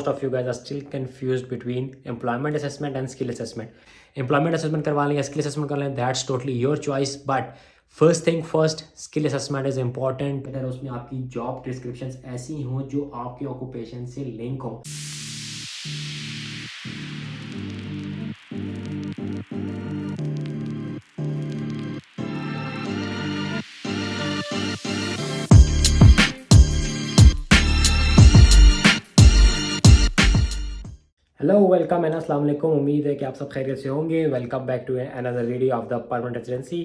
Most of you guys are still confused between employment assessment and skill assessment. Employment assessment करवा लें या skill assessment कर लें, that's totally your choice. But first thing first, skill assessment is important. अगर उसमें आपकी job descriptions ऐसी हों जो आपके occupation से link हों. हेलो वेलकम एंड अस्सलाम वालेकुम। उम्मीद है कि आप सब खैरियत से होंगे। Welcome back to another video of the permanent residency.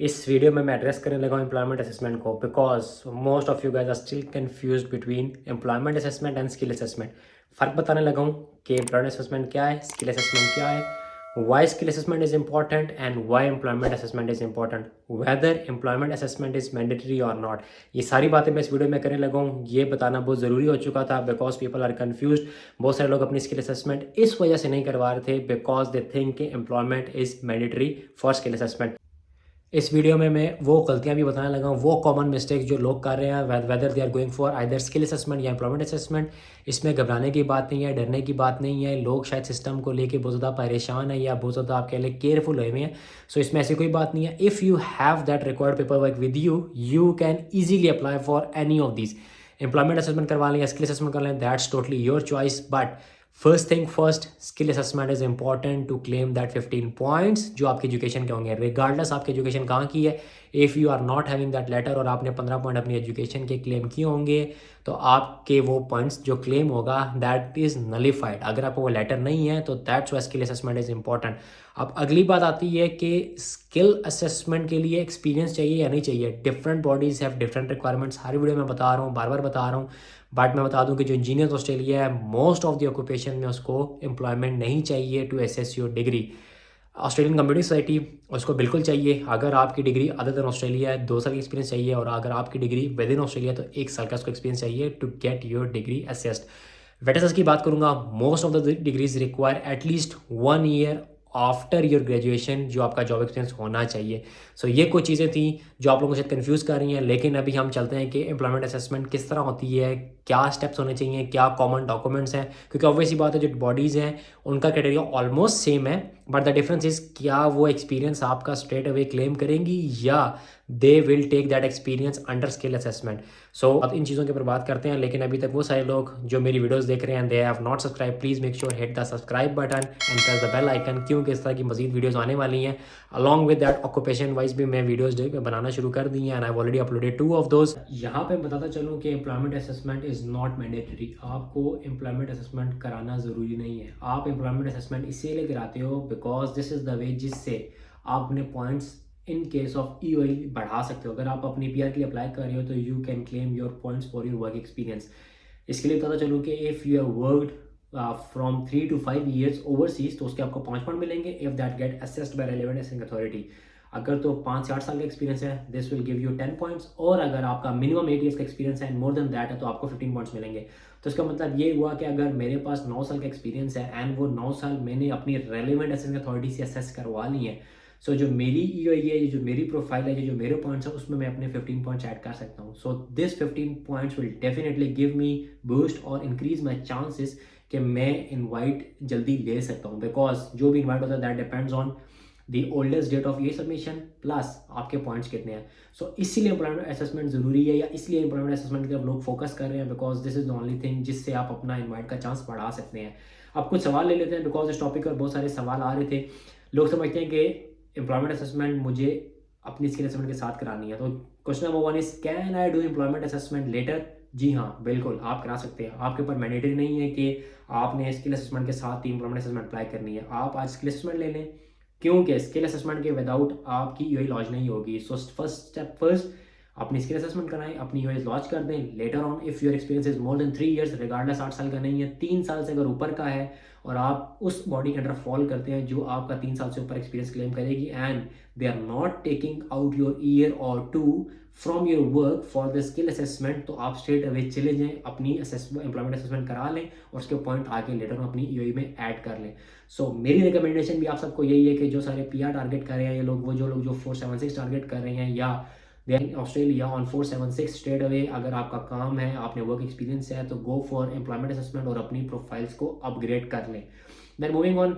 इस वीडियो में मैं एड्रेस करने लगा हूँ एम्प्लॉयमेंट असेसमेंट को, because most of you guys are still confuse between employment assessment and skill assessment. फ़र्क बताने लगा हूँ कि एम्प्लॉयमेंट असेसमेंट क्या है, स्किल असेसमेंट क्या है, why skill assessment is important and why employment assessment is important, whether employment assessment is mandatory or not. ये सारी बातें मैं इस वीडियो में करने लगा हूँ। ये बताना बहुत ज़रूरी हो चुका था बिकॉज पीपल आर कन्फ्यूज। बहुत सारे लोग अपनी स्किल असेसमेंट इस वजह से नहीं करवा रहे थे बिकॉज दे थिंक कि employment is mandatory for skill assessment. इस वीडियो में मैं वो गलतियां भी बताने लगा हूँ, वो कॉमन मिस्टेक्स जो लोग कर रहे हैं whether they are going for either skill assessment या एम्प्लॉयमेंट असेसमेंट। इसमें घबराने की बात नहीं है, डरने की बात नहीं है। लोग शायद सिस्टम को लेके बहुत ज़्यादा परेशान है या बहुत ज़्यादा आपके लिए केयरफुल हुए हैं। सो इसमें ऐसी कोई बात नहीं है। If you have that required paper work with you, you can easily apply for any of this. Employment assessment करवा लें या स्किल असेसमेंट कर लें, that's totally your choice. But first thing first, skill assessment is important to claim that 15 points जो आपके education के होंगे, regardless आपकी एजुकेशन कहाँ की है। If you are not having that letter और आपने 15 पॉइंट अपनी एजुकेशन के क्लेम किए होंगे तो आपके वो पॉइंट्स जो क्लेम होगा दैट इज़ नलिफाइड। अगर आपको वो लेटर नहीं है तो that's why skill assessment is important. अब अगली बात आती है कि स्किल असेसमेंट के लिए एक्सपीरियंस चाहिए या नहीं चाहिए। Different bodies have different requirements. Her video में बता रहा हूँ, बार बार बता रहा हूँ। बट मैं बता दूं कि जो इंजीनियर ऑस्ट्रेलिया है, मोस्ट ऑफ द ऑक्यूपेशन में उसको एम्प्लॉयमेंट नहीं चाहिए to assess your degree. Australian community society उसको बिल्कुल चाहिए। अगर आपकी डिग्री अदर देन ऑस्ट्रेलिया है, 2 साल की एक्सपीरियंस चाहिए, और अगर आपकी डिग्री विद इन ऑस्ट्रेलिया तो 1 साल का उसको एक्सपीरियंस चाहिए to get your degree assessed. VETASSESS की बात करूंगा, most of the degrees require at least 1 year after your graduation जो आपका जॉब एक्सपीरियंस होना चाहिए। सो ये कुछ चीज़ें थी जो आप लोगों को शायद कन्फ्यूज़ कर रही हैं। लेकिन अभी हम चलते हैं कि एम्प्लॉयमेंट असेसमेंट किस तरह होती है, क्या स्टेप्स होने चाहिए, क्या कॉमन डॉक्यूमेंट्स हैं। क्योंकि ऑब्वियसली बात है, जो बॉडीज़ हैं उनका क्राइटेरिया ऑलमोस्ट सेम है, बट द डिफरेंस इज़ क्या वो एक्सपीरियंस आपका स्ट्रेट अवे क्लेम करेंगी या they will take that experience under skill assessment. So अब इन चीज़ों के ऊपर बात करते हैं। लेकिन अभी तक वो सारे लोग जो मेरी वीडियोस देख रहे हैं, they have not subscribe, please make sure hit the subscribe button and press the bell icon, क्योंकि इस तरह की मजीद वीडियोस आने वाली हैं। Along with that occupation wise भी मैं वीडियोस बनाना शुरू कर दी हैं and I have already uploaded 2 of those. यहाँ पे बताता चलूँ कि employment assessment is not mandatory. आपको एम्प्लॉयमेंट असेसमेंट कराना ज़रूरी नहीं है। आप एम्प्लॉयमेंट असेसमेंट इसीलिए कराते हो because this is the way जिससे आप अपने points in case of EOL बढ़ा सकते हो। अगर आप अपनी PR के लिए अप्लाई कर रहे हो तो you can claim your points for your work experience. इसके लिए पता चलूँ कि if you have worked from 3 to 5 years overseas तो उसके आपको 5 पॉइंट मिलेंगे if that get assessed by relevant assessing authority. अगर तो 5 से 8 साल का एक्सपीरियंस है, this will give you 10 points, और अगर आपका मिनिमम 8 years का एक्सपीरियंस है एंड मोर देन दैट है तो आपको 15 पॉइंट्स मिलेंगे। तो इसका मतलब ये हुआ कि अगर मेरे पास 9 साल का एक्सपीरियंस है एंड वो 9 साल मैंने अपनी रेलेवेंट असेसिंग अथॉरिटी से असेस करवा ली है, सो जो मेरी EOI है, जो मेरी प्रोफाइल है, जो मेरे पॉइंट्स है, उसमें मैं अपने 15 पॉइंट्स ऐड कर सकता हूँ। So this 15 points will definitely give me boost और इंक्रीज माई चांसेस कि मैं इनवाइट जल्दी ले सकता हूँ। बिकॉज जो भी इन्वाइट होता है that depends on the oldest date of ये सबमिशन प्लस आपके पॉइंट्स कितने हैं। सो इसीलिए एम्प्लॉयमेंट असेसमेंट जरूरी है, या इसलिए एम्प्लॉयमेंट असेसमेंट की तरफ लोग फोकस कर रहे हैं, because this is the only thing जिससे आप अपना इन्वाइट का चांस बढ़ा सकते हैं। अब कुछ सवाल ले लेते हैं बिकॉज इस टॉपिक पर बहुत सारे सवाल आ रहे थे। लोग समझते हैं कि एम्प्लॉयमेंट असेसमेंट मुझे अपनी स्किल असेसमेंट के साथ करानी है। तो question number 1 is can I do employment assessment letter? जी हाँ, बिल्कुल आप करा सकते हैं। आपके ऊपर मैंडेटरी नहीं है कि आपने स्किल असेसमेंट के साथ ही एम्प्लॉयमेंट असेसमेंट अप्लाई करनी है। आप आज स्किल असेसमेंट ले लें, क्योंकि स्किल असेसमेंट के विदाउट आपकी EOI लॉन्च नहीं होगी। सो फर्स्ट स्टेप फर्स्ट, अपनी स्किल असेसमेंट कराएं, अपनी EOI लॉन्च कर दें। Later on if your experience is more than 3 years, regardless 8 साल का नहीं है, 3 साल से अगर ऊपर का है और आप उस बॉडी के अंडर फॉल करते हैं जो आपका 3 साल से ऊपर एक्सपीरियंस क्लेम करेगी and they are not taking out your year और 2 from your work for the skill assessment, तो आप स्ट्रेट अवे चले जाएं, अपनी एम्प्लॉयमेंट असेसमेंट करा लें और उसके पॉइंट आके लेटर में अपनी EOI में ऐड कर लें। सो मेरी रिकमेंडेशन भी आप सबको यही है कि जो सारे PR टारगेट कर रहे हैं ये लोग, वो जो लोग जो 476 टारगेट कर रहे हैं या they in Australia on 476 straight away. अगर आपका काम है, आपने वर्क एक्सपीरियंस है, तो गो फॉर एम्प्लॉयमेंट असेसमेंट और अपनी प्रोफाइल्स को अपग्रेड कर लें। देन मूविंग ऑन,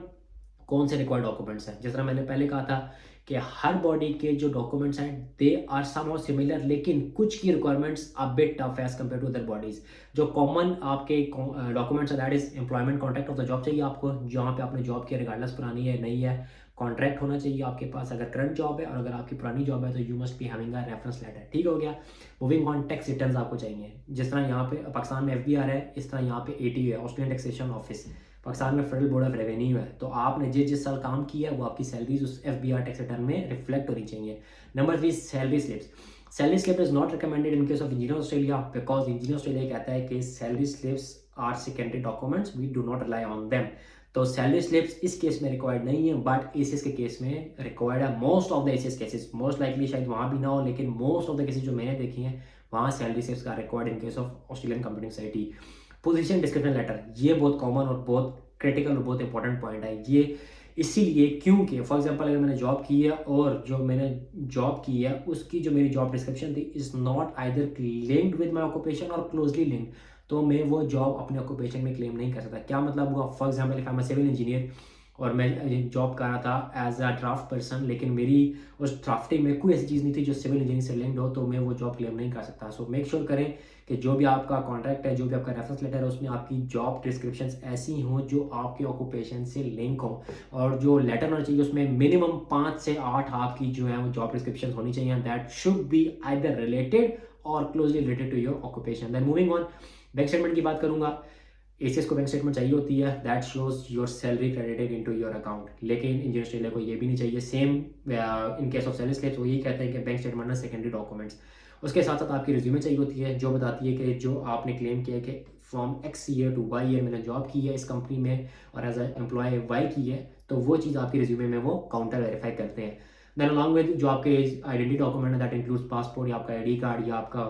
कौन से रिक्वायर्ड डॉक्यूमेंट्स हैं? जिस तरह मैंने पहले कहा था कि हर बॉडी के जो डॉक्यूमेंट्स हैं दे आर समहाउ सिमिलर, लेकिन कुछ की requirements a bit tough as compare to other bodies. जो कॉमन आपके डॉक्यूमेंट्स है that is employment contract of the job चाहिए आपको, जहाँ पे आपने जॉब किया रिगार्डलेस पुरानी है नई है, कॉन्ट्रैक्ट होना चाहिए आपके पास अगर करंट जॉब है, और अगर आपकी पुरानी जॉब है तो you must be having a reference letter. ठीक हो गया। मूविंग ऑन, टैक्स रिटर्न्स आपको चाहिए। जिस तरह यहाँ पे पाकिस्तान में FBR है, इस तरह यहाँ पे ATO है, ऑस्ट्रेलियन टैक्सेशन ऑफिस। पाकिस्तान में फेडरल बोर्ड ऑफ रेवेन्यू है, तो आपने जिस साल काम किया है वो आपकी सैलरीज उस FBR टैक्स रिटर्न में रिफ्लेक्ट होनी चाहिए। Number 3, salary slips. Salary slip is not recommended in case of engineer Australia, because engineer Australia कहता है कि salary slips are secondary documents, we do not rely on them. तो salary slips इस case में required नहीं है, but ACS के case में रिक्वायर्ड है। Most of the ACS cases, most likely शायद वहाँ भी ना हो, लेकिन मोस्ट ऑफ द केसेस जो मैंने देखी हैं वहाँ सैलरी स्लिप्स का required in case of Australian computing society. Position description letter, ये बहुत कॉमन और बहुत क्रिटिकल और बहुत इंपॉर्टेंट पॉइंट है ये, इसीलिए क्योंकि फॉर एग्जांपल अगर मैंने जॉब की है और जो मैंने जॉब की है उसकी जो मेरी जॉब डिस्क्रिप्शन थी is not either linked with my occupation और क्लोजली लिंक्ड, तो मैं वो जॉब अपने ऑक्यूपेशन में क्लेम नहीं कर सकता। क्या मतलब हुआ? For example if I am civil engineer और मैं जॉब कर रहा था एज अ ड्राफ्ट पर्सन, लेकिन मेरी उस ड्राफ्टिंग में कोई ऐसी चीज़ नहीं थी जो सिविल इंजीनियरिंग से लिंक्ड हो, तो मैं वो जॉब क्लेम नहीं कर सकता। सो मेक श्योर करें कि जो भी आपका कॉन्ट्रैक्ट है, जो भी आपका रेफरेंस लेटर है, उसमें आपकी जॉब डिस्क्रिप्शंस ऐसी हों जो आपके ऑक्यूपेशन से लिंक हो, और जो लेटर होना चाहिए उसमें मिनिमम 5 से 8 आपकी जो है वो जॉब डिस्क्रिप्शन होनी चाहिए, that should be either related or closely related to your occupation. Then moving on, bank statement की बात करूंगा। ACS को बैंक स्टेटमेंट चाहिए होती है that shows your salary credited into your account, लेकिन इंडियन ऑस्ट्रेलिया को ये भी नहीं चाहिए। Same in case of salary slips वो यही कहते हैं कि बैंक स्टेटमेंट ना सेकेंडरी डॉक्यूमेंट्स। उसके साथ साथ आपकी रिज्यूमे चाहिए होती है जो बताती है कि जो आपने क्लेम किया है कि from X year to Y year मैंने जॉब की है इस कंपनी में और एज एम्प्लॉय Y की है, तो वो चीज़ आपकी रिज्यूमे में वो काउंटर वेरीफाई करते हैं। देन अलॉन्ग विद जो आपके आइडेंटिटी डॉक्यूमेंट है दैट इंक्लूड्स पासपोर्ट या आपका ID कार्ड या आपका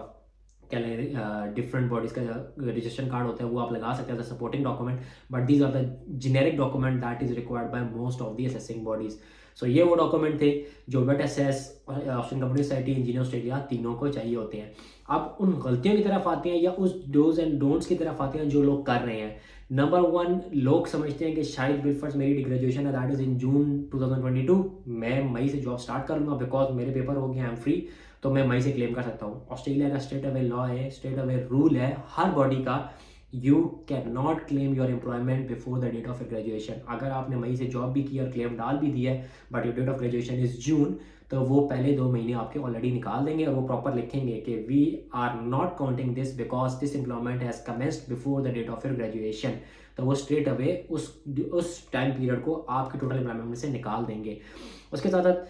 क्या लें डिफरेंट बॉडीज़ का रजिस्ट्रेशन कार्ड होता है वो आप लगा सकते हैं as a supporting document, but these are the generic document that is required by most of the assessing bodies. So ये वो डॉक्यूमेंट थे जो VETASSESS, Australian computing society, engineer Australia तीनों को चाहिए होते हैं। अब उन गलतियों की तरफ आते हैं या उस डोज एंड डोंट्स की तरफ आते हैं जो लोग कर रहे हैं। नंबर 1, लोग समझते हैं कि शायद बिलफर्स मेरी ग्रेजुएशन है दैट इज इन जून 2022, मैं मई से जॉब स्टार्ट कर लूँगा बिकॉज मेरे पेपर हो गए, आई एम फ्री, तो मैं मई से क्लेम कर सकता हूँ। ऑस्ट्रेलिया का स्टेट अवे लॉ है, स्टेट अवे रूल है हर बॉडी का, you can not claim your employment before the date of graduation. अगर आपने मई से जॉब भी की और क्लेम डाल भी दिया है but your date of graduation is June, तो वो पहले 2 महीने आपके ऑलरेडी निकाल देंगे और वो प्रॉपर लिखेंगे कि we are not counting this because this employment has commenced before the date of your graduation. तो वो स्ट्रेट अवे उस टाइम पीरियड को आपके टोटल एम्प्लॉयमेंट में से निकाल देंगे। उसके साथ साथ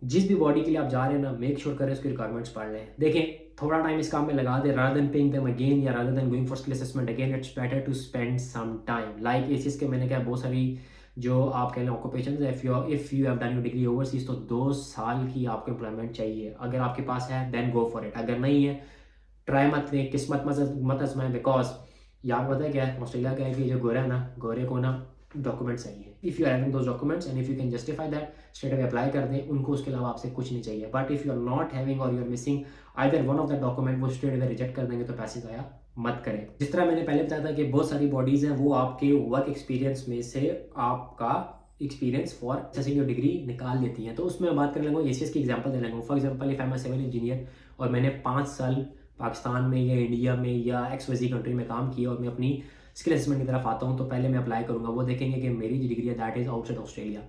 जिस भी बॉडी के लिए आप जा रहे हैं ना, मेक श्योर करें उसकी रिक्वायरमेंट्स पढ़ लें। देखें थोड़ा टाइम इस काम में लगा दे, rather than paying them again या rather than going for skill assessment again, it's better to spend some time. Like ACS के मैंने कहा बहुत सारी जो आप कह लें occupation, if you have done your degree overseas तो 2 साल की आपको एम्प्लॉयमेंट चाहिए। अगर आपके पास है देन गो फॉर इट, अगर नहीं है ट्राई मत लें, किस्मत मत आजमाएं, बिकॉज यहाँ पता है क्या है ऑस्ट्रेलिया का है कि जो गोरा है ना, गोरे को ना डॉक्यूमेंट्स चाहिए। If you are having those documents and if you can justify that, straight away apply कर दें उनको, उसके अलावा आपसे कुछ नहीं चाहिए। But if you are not having or you are missing either one of the document, वो स्ट्रेट अवे रिजेक्ट कर देंगे, तो पैसे ज़ाया मत करें। जिस तरह मैंने पहले बताया था कि बहुत सारी बॉडीज़ हैं वो आपके वर्क एक्सपीरियंस में से आपका experience for assessing your degree निकाल लेती हैं, तो उसमें मैं बात कर लूँगा ACS की एग्जांपल दे लूँगा। For example if I am a civil engineer और मैंने 5 साल पाकिस्तान में या इंडिया में या XYZ कंट्री में काम किया और मैं अपनी स्किल असेसमेंट की तरफ आता हूँ, तो पहले मैं अप्लाई करूँगा, वो देखेंगे कि मेरी जो डिग्री है दैट इज़ आउटसाइड ऑस्ट्रेलिया।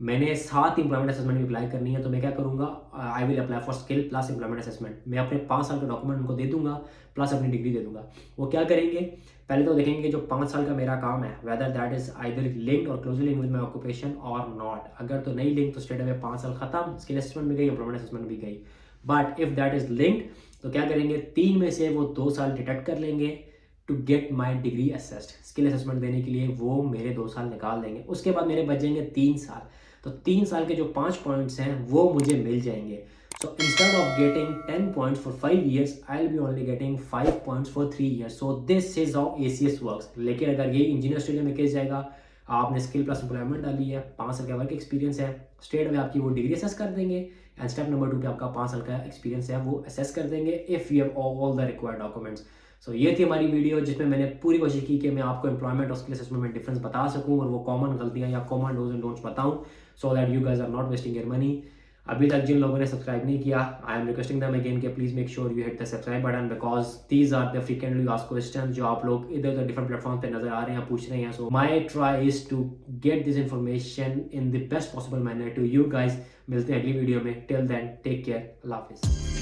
मैंने 7 इंप्लॉयमेंट असेसमेंट में अप्लाई करनी है, तो मैं क्या करूँगा, I will apply for skill plus employment assessment. मैं अपने 5 साल का डॉक्यूमेंट उनको दे दूंगा प्लस अपनी डिग्री दे दूंगा। वो क्या करेंगे, पहले तो देखेंगे जो 5 साल का मेरा काम है whether that is either linked or closely linked with my occupation or not. अगर तो नहीं लिंक तो स्ट्रेट अवे 5 साल खत्म, स्किल असेसमेंट भी गई, इंप्लॉयमेंट असेसमेंट भी गई। But if that is linked तो क्या करेंगे, 3 में से वो 2 साल डिडक्ट कर लेंगे to get my degree assessed. Skill assessment देने के लिए वो मेरे 2 साल निकाल देंगे। उसके बाद मेरे बचेंगे 3 साल, तो 3 साल के जो 5 पॉइंट्स हैं वो मुझे मिल जाएंगे। So instead of getting 10 points for 5 years, I will be only getting 5 points for 3 years। So this is how ACS works. लेकिन अगर ये इंजीनियर ऑस्ट्रेलिया में केस जाएगा, आपने स्किल प्लस एम्प्लॉयमेंट डाली है, 5 साल का वर्क एक्सपीरियंस है, स्ट्रेट अवे आपकी वो डिग्री असेस कर देंगे एंड स्टेप नंबर 2 पे आपका 5 साल का एक्सपीरियंस है वो असेस कर देंगे if you have all the required documents. So ये थी हमारी वीडियो जिसमें मैंने पूरी कोशिश की कि मैं आपको एम्प्लॉयमेंट और स्किल असेसमेंट में डिफरेंस बता सकूं और वो कॉमन गलतियां या कॉमन डूज एंड डोंट्स बताऊं, so that you guys are not wasting your money. अभी तक जिन लोगों ने सब्सक्राइब नहीं किया, I am requesting them again कि please make sure you hit the subscribe button, because these are the frequently asked question जो आप लोग इधर उधर डिफरेंट प्लेटफॉर्म पे नजर आ रहे हैं, पूछ रहे हैं। So my try is to get this information in the best possible manner to you guys. मिलते हैं अगली वीडियो में, टिल देन टेक केयर, अल्लाह हाफिज।